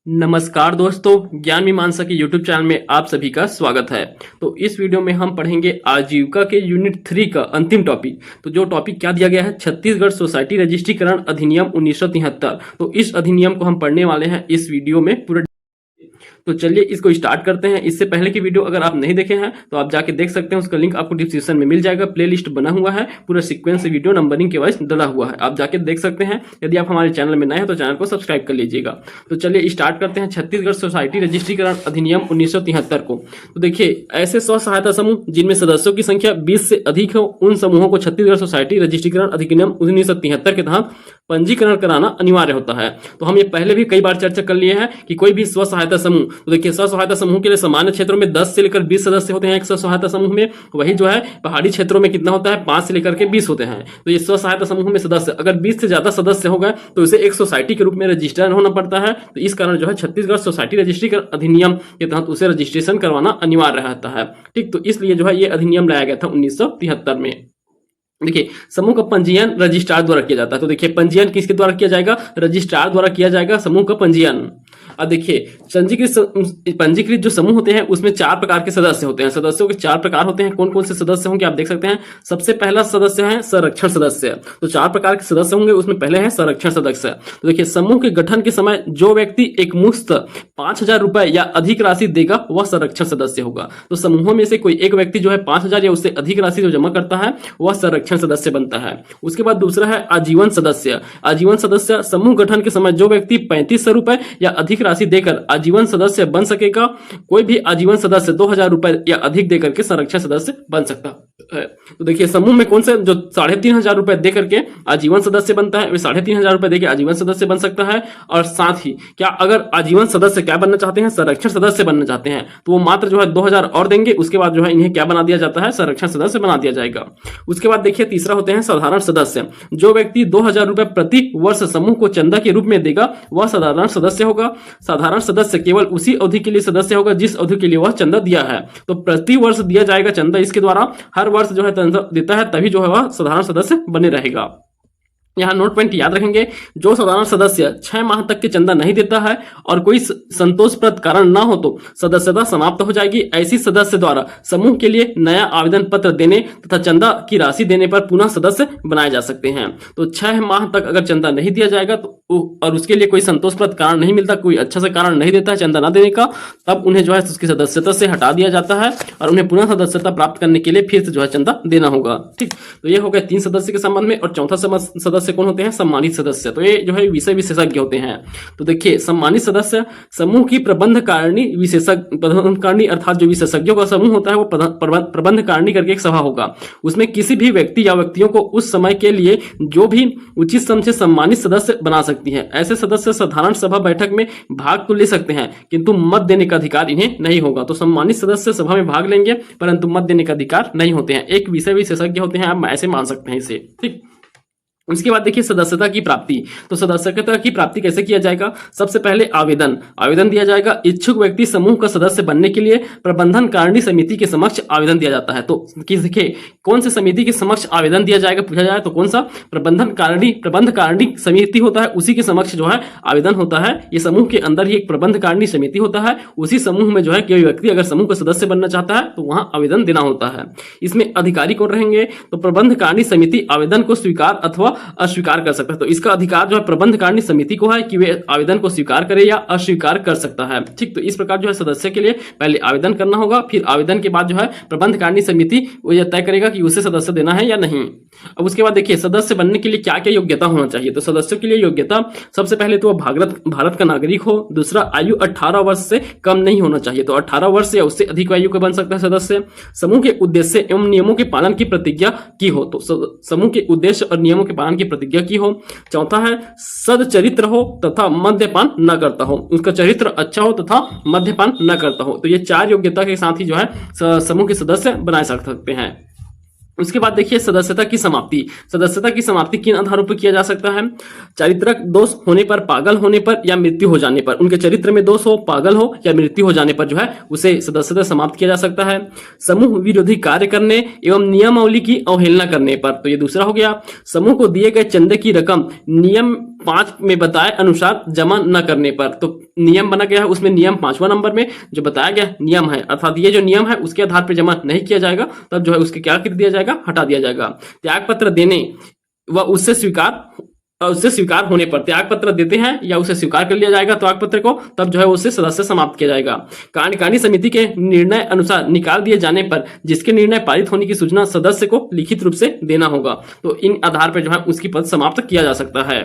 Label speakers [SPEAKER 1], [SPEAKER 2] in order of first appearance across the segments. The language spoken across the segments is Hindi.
[SPEAKER 1] नमस्कार दोस्तों, ज्ञान मीमांसा के YouTube चैनल में आप सभी का स्वागत है। तो इस वीडियो में हम पढ़ेंगे आजीविका के यूनिट 3 का अंतिम टॉपिक। तो जो टॉपिक क्या दिया गया है, छत्तीसगढ़ सोसाइटी रजिस्ट्रीकरण अधिनियम 1973। तो इस अधिनियम को हम पढ़ने वाले हैं इस वीडियो में पूरा। तो चलिए इसको स्टार्ट करते हैं। इससे पहले की वीडियो अगर आप नहीं देखे हैं तो आप जाके देख सकते हैं, उसका लिंक आपको डिस्क्रिप्शन में मिल जाएगा। प्लेलिस्ट बना हुआ है, पूरा सीक्वेंस से वीडियो नंबरिंग के वाइज डला हुआ है, आप जाके देख सकते हैं। यदि आप हमारे चैनल में नए हैं तो चैनल को सब्सक्राइब कर लीजिएगा। तो चलिए स्टार्ट करते हैं छत्तीसगढ़ सोसाइटी रजिस्ट्रीकरण अधिनियम 1973 को। तो देखिए, ऐसे स्व सहायता समूह जिनमें सदस्यों की संख्या 20 से अधिक हो, उन समूहों को छत्तीसगढ़ सोसाइटी रजिस्ट्रीकरण अधिनियम 1973 के तहत पंजीकरण कराना अनिवार्य होता है। तो हम ये पहले भी कई बार चर्चा कर लिए हैं कि कोई भी स्व सहायता समूह, तो देखिए स्व सहायता समूह के लिए सामान्य क्षेत्रों में 10 से लेकर 20 सदस्य होते हैं एक स्व सहायता समूह में। वही जो है पहाड़ी क्षेत्रों में कितना होता है, 5 से लेकर के 20 होते हैं। तो ये स्व सहायता समूह में सदस्य अगर 20 से ज्यादा सदस्य हो गए तो इसे एक सोसाइटी के रूप में रजिस्टर्ड होना पड़ता है। तो इस कारण जो है छत्तीसगढ़ सोसाइटी रजिस्ट्रीकरण अधिनियम के तहत उसे रजिस्ट्रेशन करवाना अनिवार्य रहता है। ठीक, तो इसलिए जो है ये अधिनियम लाया गया था 1973 में। देखिए, समूह का पंजीयन रजिस्ट्रार द्वारा किया जाता है। तो देखिए, पंजीयन किसके द्वारा किया जाएगा, रजिस्ट्रार द्वारा किया जाएगा समूह का पंजीयन। अब देखिए, पंजीकृत जो समूह होते हैं उसमें 4 प्रकार के सदस्य होते हैं। सदस्यों के 4 प्रकार होते हैं। कौन कौन से सदस्य होंगे आप देख सकते हैं। सबसे पहला सदस्य है संरक्षण सदस्य। तो 4 प्रकार के सदस्य होंगे, उसमें पहले है संरक्षण सदस्य। तो देखिए, समूह के गठन के समय जो व्यक्ति एक मुश्त 5,000 रुपए या अधिक राशि देगा वह संरक्षण सदस्य होगा। तो समूहों में से कोई एक व्यक्ति जो है 5,000 या उससे अधिक राशि जो जमा करता है वह संरक्षण सदस्य बनता है। उसके बाद दूसरा है आजीवन सदस्य। आजीवन सदस्य समूह गठन के समय जो व्यक्ति 3,500 रुपए या अधिक राशि देकर आजीवन सदस्य बन सकेगा। कोई भी आजीवन सदस्य 2,000 रुपए या अधिक देकर के संरक्षण सदस्य बन सकता है। तो देखिए, समूह में कौन से जो 3,500 रुपए देकर के आजीवन सदस्य बनता है, वे 3,500 रुपए देकर आजीवन सदस्य बन सकता है। और साथ ही क्या अगर आजीवन सदस्य क्या बनना चाहते हैं, संरक्षण सदस्य बनना चाहते हैं, तो वो मात्र जो है 2,000 और देंगे। उसके बाद जो है इन्हें क्या बना दिया जाता है, संरक्षण सदस्य बना दिया जाएगा। उसके बाद देखिए, तीसरा होते हैं साधारण सदस्य। जो व्यक्ति 2,000 रुपए प्रति वर्ष समूह को चंदा के रूप में देगा वह साधारण सदस्य होगा। साधारण सदस्य केवल उसी अवधि के लिए सदस्य होगा जिस अवधि के लिए वह चंदा दिया है। तो प्रति वर्ष दिया जाएगा चंदा, इसके द्वारा हर वर्ष जो है चंदा देता है, तभी जो है वह साधारण सदस्य बने रहेगा। यहाँ नोट पॉइंट याद रखेंगे, जो साधारण सदस्य 6 माह तक के चंदा नहीं देता है और कोई संतोषप्रद कारण ना हो तो सदस्यता समाप्त हो जाएगी। ऐसी सदस्य द्वारा समूह के लिए नया आवेदन पत्र देने तथा चंदा की राशि देने पर पुनः सदस्य बनाए जा सकते हैं। तो 6 माह तक अगर चंदा नहीं दिया जाएगा तो और उसके लिए कोई संतोषप्रद कारण नहीं मिलता, कोई अच्छा सा कारण नहीं देता है चंदा ना देने का, तब उन्हें जो है उसकी सदस्यता से हटा दिया जाता है और उन्हें पुनः सदस्यता प्राप्त करने के लिए फिर से जो है चंदा देना होगा। ठीक, तो ये हो गया 3 सदस्य के संबंध में। और चौथा सदस्य कौन होते हैं, सम्मानित सदस्य। तो ये जो है विषय विशेषज्ञ होते हैं। तो देखिए, सम्मानित सदस्य समूह की प्रबंधकारिणी अर्थात जो विशेषज्ञों का समूह होता है वो प्रबंधकारिणी करके एक सभा होगा। उसमें किसी भी व्यक्ति या व्यक्तियों को उस समय के लिए जो भी उचित समझे सम्मानित सदस्य बना सकती है। ऐसे सदस्य साधारण सभा बैठक में भाग तो ले सकते हैं किंतु मत देने का अधिकार इन्हें नहीं होगा। तो सम्मानित सदस्य सभा में भाग लेंगे परंतु मत देने का अधिकार नहीं होते हैं। एक विषय विशेषज्ञ होते हैं, आप ऐसे मान सकते हैं इसे। ठीक, उसके बाद देखिए सदस्यता की प्राप्ति। तो सदस्यता की प्राप्ति कैसे किया जाएगा, सबसे पहले आवेदन दिया जाएगा। इच्छुक व्यक्ति समूह का सदस्य बनने के लिए प्रबंधन कारिणी समिति के समक्ष आवेदन दिया जाता है। तो देखिए, कौन से समिति के समक्ष आवेदन दिया जाएगा पूछा जाए तो कौन सा, प्रबंध कारिणी समिति होता है, उसी के समक्ष जो है आवेदन होता है। ये समूह के अंदर ही एक प्रबंध कारिणी समिति होता है, उसी समूह में जो है कोई व्यक्ति अगर समूह का सदस्य बनना चाहता है तो वहां आवेदन देना होता है। इसमें अधिकारी कौन रहेंगे, तो प्रबंध कारिणी समिति आवेदन को स्वीकार अथवा अस्वीकार कर सकता है। तो इसका अधिकार जो है प्रबंध कारिणी समिति को है कि वे आवेदन को स्वीकार करे या अस्वीकार कर सकता है। ठीक, तो इस प्रकार जो है सदस्य के लिए पहले आवेदन करना होगा, फिर आवेदन के बाद जो है प्रबंध कारिणी समिति वो यह तय करेगा कि उसे सदस्य देना है या नहीं। अब उसके बाद देखिए, सदस्य बनने के लिए क्या क्या योग्यता होना चाहिए। तो सदस्यों के लिए योग्यता, सबसे पहले तो भारत का नागरिक हो। दूसरा, आयु 18 वर्ष से कम नहीं होना चाहिए। तो 18 वर्ष या उससे अधिक आयु का बन सकता है सदस्य। समूह के उद्देश्य एवं नियमों के पालन की प्रतिज्ञा की हो। तो समूह के उद्देश्य और नियमों के पालन की प्रतिज्ञा की हो। चौथा है सदचरित्र हो तथा मद्यपान न करता हो। उसका चरित्र अच्छा हो तथा मद्यपान न करता हो। तो ये 4 योग्यता के साथ ही जो है समूह के सदस्य बनाए जा सकते हैं। उसके बाद देखिए सदस्यता की समाप्ति। सदस्यता की समाप्ति किन आधारों पर किया जा सकता है, चारित्रिक दोष होने पर, पागल होने पर या मृत्यु हो जाने पर। उनके चरित्र में दोष हो, पागल हो या मृत्यु हो जाने पर जो है उसे सदस्यता समाप्त किया जा सकता है। समूह विरोधी कार्य करने एवं नियमावली की अवहेलना करने पर, तो ये दूसरा हो गया। समूह को दिए गए चंदे की रकम नियम 5 में बताए अनुसार जमा न करने पर। तो नियम बना गया है, उसमें नियम 5वां नंबर में जो बताया गया नियम है, अर्थात ये जो नियम है उसके आधार पर जमा नहीं किया जाएगा, तब जो है उसके क्या कर दिया जाएगा, हटा दिया जाएगा। त्याग पत्र देने व उससे स्वीकार होने पर, त्याग पत्र देते हैं या उसे स्वीकार कर लिया जाएगा त्याग पत्र को, तब जो है उससे सदस्य समाप्त किया जाएगा। कार्यकारिणी समिति के निर्णय अनुसार निकाल दिए जाने पर जिसके निर्णय पारित होने की सूचना सदस्य को लिखित रूप से देना होगा। तो इन आधार पर जो है उसकी पद समाप्त किया जा सकता है।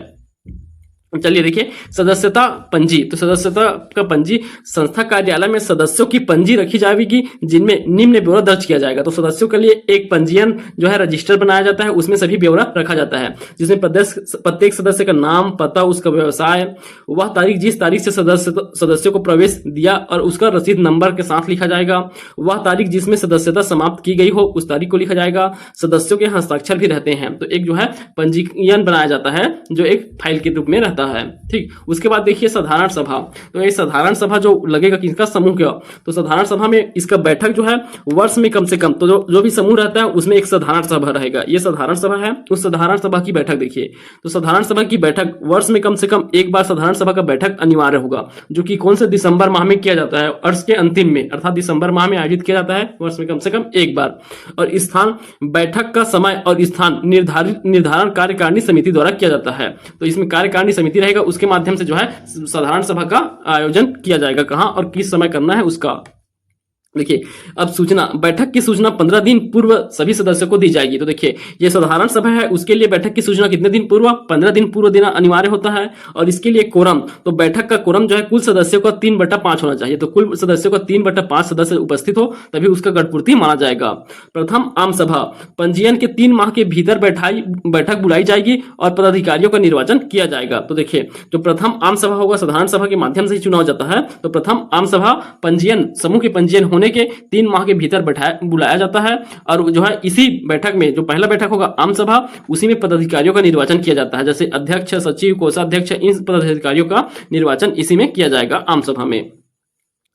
[SPEAKER 1] चलिए देखिए, सदस्यता पंजी। तो सदस्यता का पंजी, संस्था कार्यालय में सदस्यों की पंजी रखी जाएगी जिनमें निम्न ब्यौरा दर्ज किया जाएगा। तो सदस्यों के लिए एक पंजीयन जो है रजिस्टर बनाया जाता है, उसमें सभी ब्यौरा रखा जाता है, जिसमें प्रत्येक सदस्य का नाम, पता, उसका व्यवसाय, वह तारीख जिस तारीख से सदस्यों को प्रवेश दिया और उसका रसीद नंबर के साथ लिखा जाएगा। वह तारीख जिसमें सदस्यता समाप्त की गई हो उस तारीख को लिखा जाएगा। सदस्यों के हस्ताक्षर भी रहते हैं। तो एक जो है पंजीयन बनाया जाता है जो एक फाइल के रूप में रहता है। ठीक, उसके बाद देखिए साधारण सभा। तो ये साधारण सभा जो लगेगा किसका, समूह का। तो साधारण सभा में इसका बैठक जो है वर्ष में कम से कम, तो जो भी समूह रहता है उसमें एक साधारण सभा रहेगा। ये साधारण सभा है, उस साधारण सभा की बैठक देखिए। तो साधारण सभा की बैठक वर्ष में कम से कम एक बार साधारण सभा का बैठक अनिवार्य होगा, जो कि कौन से दिसंबर माह में किया जाता है, वर्ष के अंतिम में, अर्थात दिसंबर माह में आयोजित किया जाता है वर्ष में कम से कम एक बार। और स्थान, बैठक का समय और स्थान निर्धारण कार्यकारिणी समिति द्वारा किया जाता है। तो इसमें कार्यकारिणी समिति रहेगा, उसके माध्यम से जो है साधारण सभा का आयोजन किया जाएगा, कहां और किस समय करना है उसका। देखिए, अब सूचना, बैठक की सूचना 15 दिन पूर्व सभी सदस्यों को दी जाएगी। तो देखिए, ये साधारण सभा है, उसके लिए बैठक की सूचना कितने दिन पूर्व, 15 दिन पूर्व देना अनिवार्य होता है। और इसके लिए कोरम, तो बैठक का कोरम जो है कुल सदस्यों का 3/5 होना चाहिए। तो कुल सदस्यों का 3/5 सदस्य उपस्थित हो तभी उसका गढ़पूर्ति माना जाएगा। प्रथम आम सभा, पंजीयन के 3 माह के भीतर बैठक बुलाई जाएगी और पदाधिकारियों का निर्वाचन किया जाएगा। तो देखिए, जो प्रथम आम सभा होगा साधारण सभा के माध्यम से ही चुनाव जाता है। तो प्रथम आम सभा पंजीयन, समूह के पंजीयन के 3 माह के भीतर बुलाया जाता है और जो है इसी बैठक में, जो पहला बैठक होगा आम सभा, उसी में पदाधिकारियों का निर्वाचन किया जाता है, जैसे अध्यक्ष, सचिव, कोषाध्यक्ष, इन पदाधिकारियों का निर्वाचन इसी में किया जाएगा आम सभा में।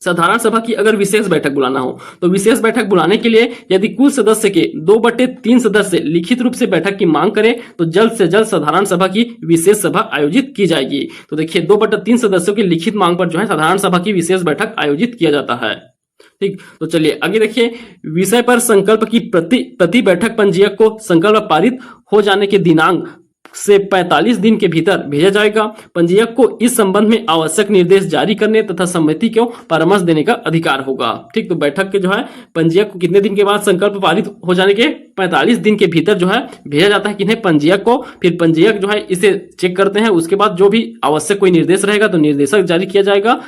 [SPEAKER 1] साधारण सभा की अगर विशेष बैठक बुलाना हो तो विशेष बैठक बुलाने के लिए यदि कुल सदस्य के 2/3 सदस्य लिखित रूप से बैठक की मांग करें तो जल्द से जल्द साधारण सभा की विशेष सभा आयोजित की जाएगी। तो देखिए, 2/3 सदस्यों की लिखित मांग पर जो है साधारण सभा की विशेष बैठक आयोजित किया जाता है। ठीक, तो चलिए आगे देखिए, विषय पर संकल्प की प्रति बैठक पंजीयक को संकल्प पारित हो जाने के दिनांक से 45 दिन के भीतर भेजा जाएगा। पंजीयक को इस संबंध में आवश्यक निर्देश जारी करने तथा समिति को परामर्श देने का अधिकार होगा। ठीक, तो बैठक के जो है पंजीयक को कितने दिन के बाद संकल्प पारित हो जाने के 45 दिन के भीतर जो है भेजा जाता है किन्हें, पंजीयक को। फिर पंजीयक जो है इसे चेक करते हैं, उसके बाद जो भी आवश्यक कोई निर्देश रहेगा तो निर्देशक जारी किया जाएगा,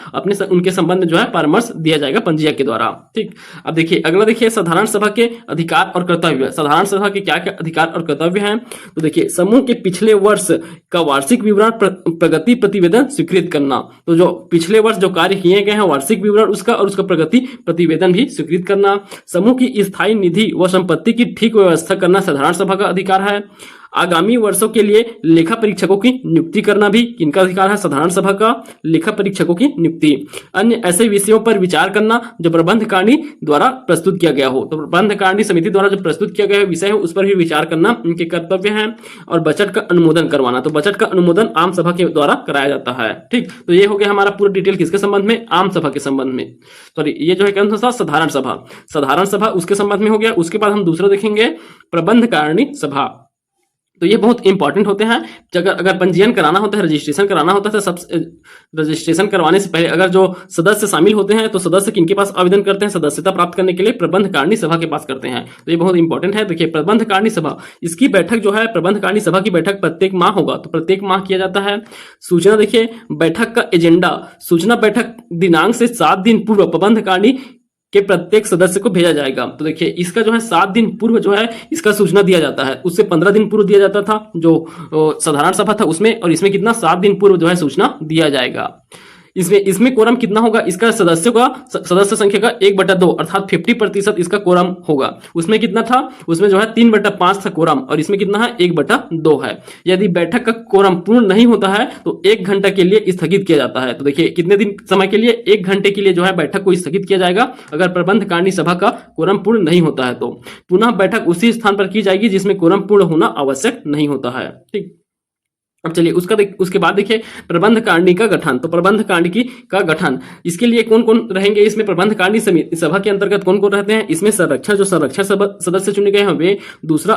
[SPEAKER 1] उनके संबंध में जो है परामर्श दिया जाएगा पंजीयक के द्वारा। ठीक, अब देखिए अगला देखिए साधारण सभा के अधिकार और कर्तव्य। साधारण सभा के क्या क्या अधिकार और कर्तव्य हैं, तो देखिए समूह के पिछले वर्ष का वार्षिक विवरण प्रगति प्रतिवेदन स्वीकृत करना। तो जो पिछले वर्ष जो कार्य किए गए हैं वार्षिक विवरण उसका और उसका प्रगति प्रतिवेदन भी स्वीकृत करना। समूह की स्थायी निधि व संपत्ति की ठीक व्यवस्था करना साधारण सभा का अधिकार है। आगामी वर्षों के लिए लेखा परीक्षकों की नियुक्ति करना भी किनका अधिकार है, साधारण सभा का, लेखा परीक्षकों की नियुक्ति। अन्य ऐसे विषयों पर विचार करना जो प्रबंधकारिणी द्वारा प्रस्तुत किया गया हो। तो प्रबंधकारिणी समिति द्वारा जो प्रस्तुत किया गया विषय है उस पर भी विचार करना उनके कर्तव्य है। और बजट का अनुमोदन करवाना, तो बजट का अनुमोदन आम सभा के द्वारा कराया जाता है। ठीक, तो ये हो गया हमारा पूरा डिटेल किसके संबंध में, आम सभा के संबंध में। सॉरी, ये जो है कौन सा, साधारण सभा। साधारण सभा उसके संबंध में हो गया। उसके बाद हम दूसरा देखेंगे प्रबंधकारिणी सभा। तो ये बहुत इंपॉर्टेंट होते हैं। अगर पंजीयन कराना होता है, रजिस्ट्रेशन कराना होता है, तो रजिस्ट्रेशन करवाने से पहले अगर जो सदस्य शामिल होते हैं तो सदस्य किनके पास आवेदन करते हैं, सदस्यता प्राप्त करने के लिए प्रबंधकारिणी सभा के पास करते हैं। तो ये बहुत इंपॉर्टेंट है। देखिए प्रबंधकारिणी सभा, इसकी बैठक जो है प्रबंधकारिणी सभा की बैठक प्रत्येक माह होगा, तो प्रत्येक माह किया जाता है। सूचना देखिए, बैठक का एजेंडा, सूचना बैठक दिनांक से 7 दिन पूर्व प्रबंधकारिणी के प्रत्येक सदस्य को भेजा जाएगा। तो देखिए इसका जो है 7 दिन पूर्व जो है इसका सूचना दिया जाता है। उससे 15 दिन पूर्व दिया जाता था जो साधारण सभा था उसमें, और इसमें कितना 7 दिन पूर्व जो है सूचना दिया जाएगा। इसमें कोरम कितना होगा, इसका सदस्य संख्या का 1/2 अर्थात 50% इसका कोरम होगा। उसमें कितना था, उसमें जो है 3/5 था कोरम, और इसमें कितना है 1/2 है। यदि बैठक का कोरम पूर्ण नहीं होता है तो 1 घंटा के लिए स्थगित किया जाता है। तो देखिए कितने दिन समय के लिए, 1 घंटे के लिए जो है बैठक को स्थगित किया जाएगा अगर प्रबंधकारिणी सभा का कोरम पूर्ण नहीं होता है। तो पुनः बैठक उसी स्थान पर की जाएगी जिसमें कोरम पूर्ण होना आवश्यक नहीं होता है। ठीक, अब चलिए उसके बाद देखिए प्रबंध कारिणी का गठन। तो प्रबंध कारिणी का गठन, इसके लिए कौन कौन रहेंगे इसमें? प्रबंध कारिणी सभा के अंतर्गत कौन कौन रहते हैं इसमें? संरक्षक, जो संरक्षक सदस्य चुने गए हैं वे, दूसरा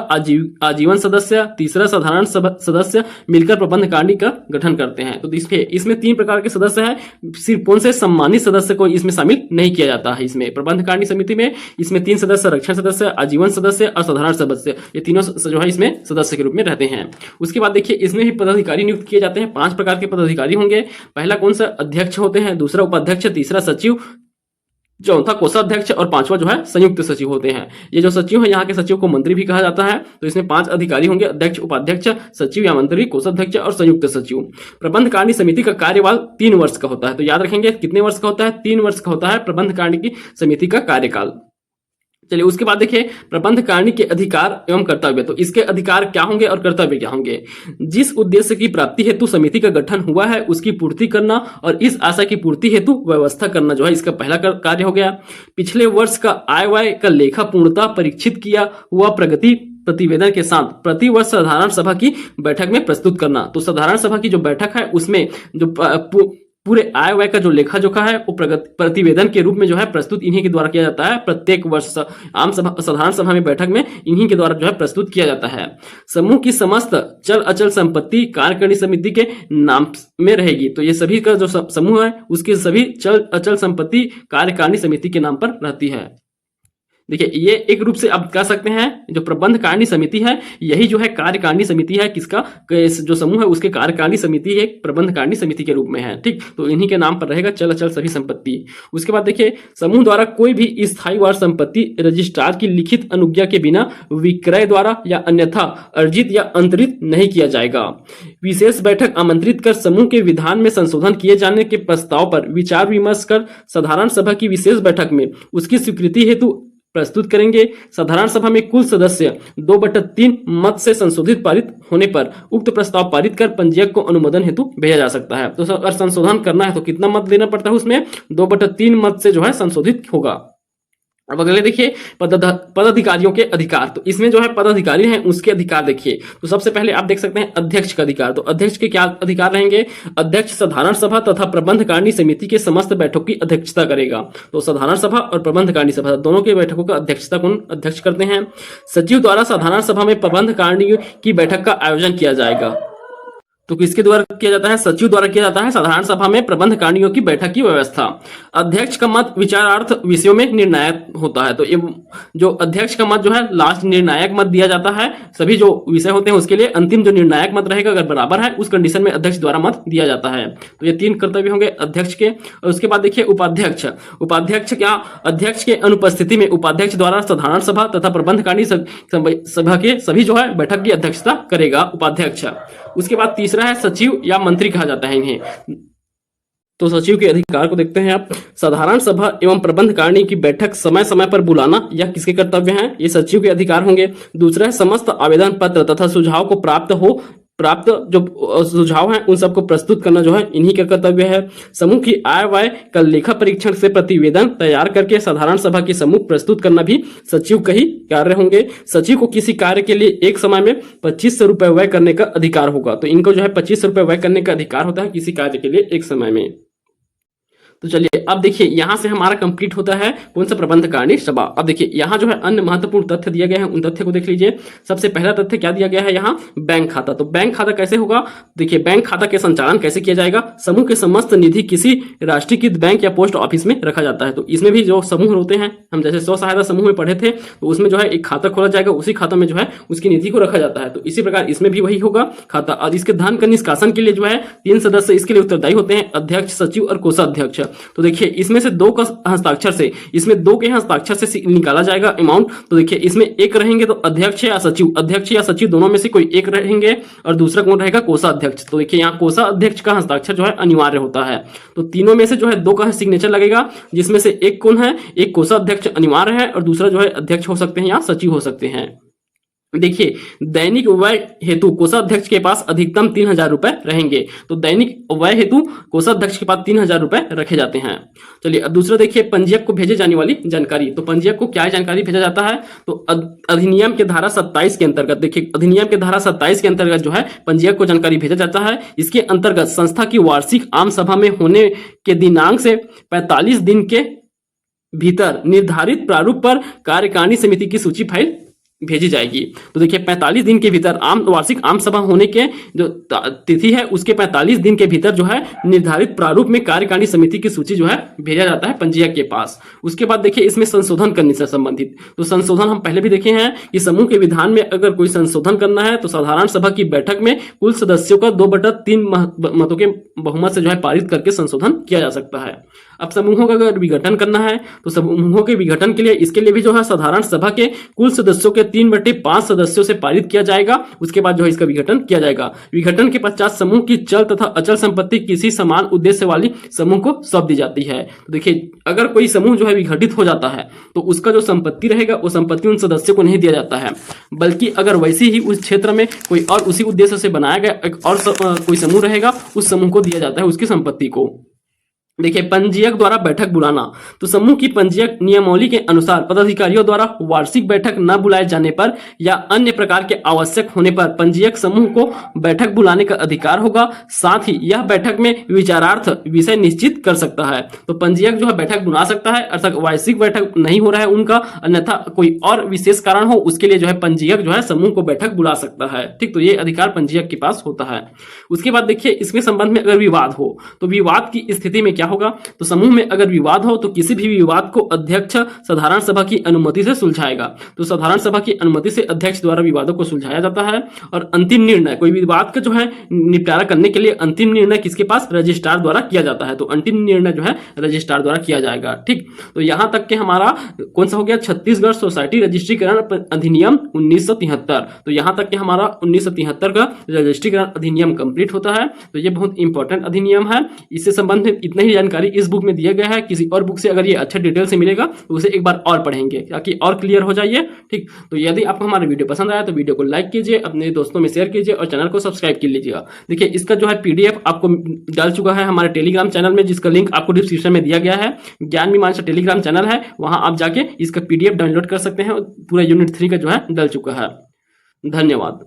[SPEAKER 1] आजीवन सदस्य, तीसरा साधारण सदस्य मिलकर प्रबंध कारिणी का गठन करते हैं। तो इसमें 3 प्रकार के सदस्य हैं। सिर्फ कौन से? सम्मानित सदस्य को इसमें शामिल नहीं किया जाता है। इसमें प्रबंध कारिणी समिति में इसमें 3 सदस्य, संरक्षण सदस्य, आजीवन सदस्य और साधारण सदस्य, ये तीनों जो है इसमें सदस्य के रूप में रहते हैं। उसके बाद देखिए इसमें भी पदाधिकारी नियुक्त किए जाते हैं। 5 प्रकार के पदाधिकारी होंगे। पहला कौन सा? अध्यक्ष होते हैं, दूसरा उपाध्यक्ष, तीसरा सचिव, चौथा कोषाध्यक्ष और 5वां जो है संयुक्त सचिव होते हैं। ये जो सचिव है, यहाँ के सचिव को मंत्री भी कहा जाता है। तो इसमें 5 अधिकारी होंगे, अध्यक्ष, उपाध्यक्ष, सचिव या मंत्री, कोषाध्यक्ष और संयुक्त सचिव। प्रबंध कारिणी समिति का कार्यकाल 3 वर्ष का होता है। तो याद रखेंगे कितने वर्ष का होता है? 3 वर्ष का होता है प्रबंध कारिणी की समिति का कार्यकाल। चलिए उसके बाद देखिए प्रबंध कारिणी के अधिकार एवं कर्तव्य। तो इसके अधिकार क्या होंगे और कर्तव्य क्या होंगे? जिस उद्देश्य की प्राप्ति हेतु समिति का गठन हुआ है उसकी पूर्ति करना और इस आशा की पूर्ति हेतु व्यवस्था करना जो है इसका पहला कार्य हो गया। पिछले वर्ष का आय व्यय का लेखा पूर्णतः परीक्षित किया हुआ प्रगति प्रतिवेदन के साथ प्रति वर्ष साधारण सभा की बैठक में प्रस्तुत करना। तो साधारण सभा की जो बैठक है उसमें जो पूरे आय व्यय का जो लेखा जोखा है वो प्रतिवेदन के रूप में जो है प्रस्तुत इन्हीं के द्वारा किया जाता है। प्रत्येक वर्ष साधारण सभा में बैठक में इन्हीं के द्वारा जो है प्रस्तुत किया जाता है। समूह की समस्त चल अचल संपत्ति कार्यकारिणी समिति के नाम में रहेगी। तो ये सभी का जो समूह है उसकी सभी चल अचल संपत्ति कार्यकारिणी समिति के नाम पर रहती है। देखिए ये एक रूप से आप कह सकते हैं जो प्रबंध कारिणी समिति है यही जो है कार्यकारिणी समिति है। किसका? जो समूह है उसके कार्यकारिणी समिति एक प्रबंध कारिणी समिति के रूप में है। ठीक, तो इन्हीं के नाम पर रहेगा चल अचल सभी संपत्ति। उसके बाद देखिए समूह द्वारा कोई भी स्थायी वार संपत्ति रजिस्ट्रार की लिखित अनुज्ञा के बिना विक्रय द्वारा या अन्यथा अर्जित या अंतरित नहीं किया जाएगा। विशेष बैठक आमंत्रित कर समूह के विधान में संशोधन किए जाने के प्रस्ताव पर विचार विमर्श कर साधारण सभा की विशेष बैठक में उसकी स्वीकृति हेतु प्रस्तुत करेंगे। साधारण सभा में कुल सदस्य 2/3 मत से संशोधित पारित होने पर उक्त प्रस्ताव पारित कर पंजीयक को अनुमोदन हेतु भेजा जा सकता है। तो अगर संशोधन करना है तो कितना मत देना पड़ता है? उसमें 2/3 मत से जो है संशोधित होगा। अब अगले देखिए पदाधिकारियों के अधिकार। तो इसमें जो है पदाधिकारी हैं उसके अधिकार देखिए। तो सबसे पहले आप देख सकते हैं अध्यक्ष का अधिकार। तो अध्यक्ष के क्या अधिकार रहेंगे? अध्यक्ष साधारण सभा तथा प्रबंध कारिणी समिति के समस्त बैठकों की अध्यक्षता करेगा। तो साधारण सभा और प्रबंध कारिणी सभा दोनों की बैठकों का अध्यक्षता कौन अध्यक्ष करते हैं? सचिव द्वारा साधारण सभा में प्रबंध कारिणी की बैठक का आयोजन किया जाएगा। तो किसके द्वारा किया जाता है? सचिव द्वारा किया जाता है साधारण सभा में प्रबंध कारिणियों की बैठक की व्यवस्था। अध्यक्ष का मत विचारार्थ विषयों में निर्णायक होता है। तो ये जो अध्यक्ष का मत जो है लास्ट निर्णायक मत दिया जाता है। सभी जो विषय होते हैं उसके लिए अंतिम जो निर्णायक मत रहेगा अगर बराबर है उस कंडीशन में अध्यक्ष द्वारा मत दिया जाता है। तो ये 3 कर्तव्य होंगे अध्यक्ष के। और उसके बाद देखिए उपाध्यक्ष। उपाध्यक्ष क्या? अध्यक्ष के अनुपस्थिति में उपाध्यक्ष द्वारा साधारण सभा तथा प्रबंध कारिणी सभा के सभी जो है बैठक की अध्यक्षता करेगा उपाध्यक्ष। उसके बाद तीसरा है सचिव या मंत्री कहा जाता है इन्हें। तो सचिव के अधिकार को देखते हैं आप। साधारण सभा एवं प्रबंध कारिणी की बैठक समय समय पर बुलाना यह किसके कर्तव्य हैं? ये सचिव के अधिकार होंगे। दूसरा है समस्त आवेदन पत्र तथा सुझाव को प्राप्त जो सुझाव हैं उन सबको प्रस्तुत करना जो है इन्हीं का कर्तव्य है। समूह की आय व्यय का लेखा परीक्षण से प्रतिवेदन तैयार करके साधारण सभा के सम्मुख प्रस्तुत करना भी सचिव का ही कार्य होंगे। सचिव को किसी कार्य के लिए एक समय में 2500 रुपए व्यय करने का अधिकार होगा। तो इनको जो है 2500 रुपए व्यय करने का अधिकार होता है किसी कार्य के लिए एक समय में। तो चलिए अब देखिए यहां से हमारा कंप्लीट होता है कौन सा? प्रबंध कारिणी सभा। अब देखिए यहां जो है अन्य महत्वपूर्ण तथ्य दिए गए हैं उन तथ्य को देख लीजिए। सबसे पहला तथ्य क्या दिया गया है यहाँ? बैंक खाता। तो बैंक खाता कैसे होगा? देखिए बैंक खाता के संचालन कैसे किया जाएगा? समूह के समस्त निधि किसी राष्ट्रीयकृत बैंक या पोस्ट ऑफिस में रखा जाता है। तो इसमें भी जो समूह होते हैं हम जैसे स्व सहायता समूह में पढ़े थे तो उसमें जो है एक खाता खोला जाएगा, उसी खाता में जो है उसकी निधि को रखा जाता है। तो इसी प्रकार इसमें भी वही होगा खाता। और इसके धन का निष्कासन के लिए जो है 3 सदस्य इसके लिए उत्तरदायी होते हैं, अध्यक्ष, सचिव और कोषाध्यक्ष। तो देखिए इसमें से 2 का हस्ताक्षर से इसमें 2 के हस्ताक्षर से निकाला जाएगा अमाउंट। तो देखिए इसमें एक रहेंगे तो अध्यक्ष या सचिव दोनों में से कोई एक रहेंगे और दूसरा कौन रहेगा? कोषाध्यक्ष। तो देखिए यहाँ कोषाध्यक्ष का हस्ताक्षर जो है अनिवार्य होता है। तो तीनों में से जो है 2 का सिग्नेचर लगेगा जिसमें से एक कौन है? एक कोषाध्यक्ष अनिवार्य है और दूसरा जो है अध्यक्ष हो सकते हैं या सचिव हो सकते हैं। देखिए, दैनिक व्यय हेतु कोषाध्यक्ष के पास अधिकतम 3,000 रुपए रहेंगे। तो दैनिक व्यय हेतु कोषाध्यक्ष के पास 3,000 रुपए रखे जाते हैं। चलिए अब दूसरा देखिए, पंजीयक को भेजे जाने वाली जानकारी। तो पंजीयक को क्या जानकारी भेजा जाता है? तो अधिनियम के धारा 27 के अंतर्गत, देखिए अधिनियम के धारा 27 के अंतर्गत जो है पंजीयक को जानकारी भेजा जाता है। इसके अंतर्गत संस्था की वार्षिक आम सभा में होने के दिनांक से 45 दिन के भीतर निर्धारित प्रारूप पर कार्यकारिणी समिति की सूची फाइल भेजी जाएगी। तो देखिए 45 दिन के भीतर वार्षिक आम सभा होने के जो तिथि है उसके 45 दिन के भीतर जो है निर्धारित प्रारूप में कार्यकारिणी समिति की सूची जो है भेजा जाता है पंजीयक के पास। उसके बाद देखिए इसमें संशोधन करने से संबंधित, तो संशोधन हम पहले भी देखे हैं कि समूह के विधान में अगर कोई संशोधन करना है तो साधारण सभा की बैठक में कुल सदस्यों का 2/3 मतों के बहुमत से जो है पारित करके संशोधन किया जा सकता है। अब समूहों का अगर विघटन करना है तो समूहों के विघटन के लिए इसके लिए भी जो है साधारण सभा के कुल सदस्यों के 3/5 सदस्यों से पारित किया जाएगा। उसके बाद जो है इसका विघटन किया जाएगा। विघटन के पश्चात समूह की चल तथा अचल संपत्ति किसी समान उद्देश्य वाली समूह को सौंप दी जाती है। तो देखिए अगर कोई समूह जो है विघटित हो जाता है तो उसका जो संपत्ति रहेगा वो संपत्ति उन सदस्यों को नहीं दिया जाता है, बल्कि अगर वैसे ही उस क्षेत्र में कोई और उसी उद्देश्य से बनाया गया एक और कोई समूह रहेगा उस समूह को दिया जाता है उसकी संपत्ति को। देखिए पंजीयक द्वारा बैठक बुलाना, तो समूह की पंजीयक नियमावली के अनुसार पदाधिकारियों द्वारा वार्षिक बैठक न बुलाए जाने पर या अन्य प्रकार के आवश्यक होने पर पंजीयक समूह को बैठक बुलाने का अधिकार होगा। साथ ही यह बैठक में विचारार्थ विषय निश्चित कर सकता है। तो पंजीयक जो है बैठक बुला सकता है, अर्थात वार्षिक बैठक नहीं हो रहा है उनका, अन्यथा कोई और विशेष कारण हो उसके लिए जो है पंजीयक जो है समूह को बैठक बुला सकता है। ठीक, तो ये अधिकार पंजीयक के पास होता है। उसके बाद देखिए इसमें संबंध में अगर विवाद हो तो विवाद की स्थिति में क्या होगा? तो समूह में अगर विवाद हो तो किसी भी विवाद को अध्यक्ष साधारण सभा की अनुमति से सुलझाएगा। तो साधारण सभा की अनुमति से अध्यक्ष द्वारा विवादों को सुलझाया जाता है। और अंतिम निर्णय, कोई विवाद का जो है निपटारा करने के लिए अंतिम निर्णय किसके पास? रजिस्ट्रार द्वारा किया जाता है। तो अंतिम निर्णय जो है रजिस्ट्रार द्वारा किया जाएगा। ठीक, तो यहां तक के हमारा कौन सा हो गया? छत्तीसगढ़ सोसाइटी रजिस्ट्रीकरण अधिनियम 1973। तो यहां तक के हमारा 1973 का रजिस्ट्रीकरण अधिनियम कंप्लीट होता है। तो ये बहुत इंपॉर्टेंट अधिनियम है। इससे संबंधित इतना ही जानकारी इस बुक में दिया गया है। किसी और बुक से अगर ये अच्छा डिटेल से मिलेगा तो उसे एक बार और पढ़ेंगे ताकि और क्लियर हो जाइए। ठीक, तो यदि आपको हमारा वीडियो पसंद आया तो वीडियो को लाइक कीजिए, अपने दोस्तों में शेयर कीजिए और चैनल को सब्सक्राइब कर लीजिएगा। देखिए इसका जो है पीडीएफ आपको डाल चुका है हमारे टेलीग्राम चैनल में, जिसका लिंक आपको डिस्क्रिप्शन में दिया गया है। ज्ञान मीमांसा टेलीग्राम चैनल है, वहां आप जाके इसका पीडीएफ डाउनलोड कर सकते हैं। पूरा यूनिट 3 का जो है डल चुका है। धन्यवाद।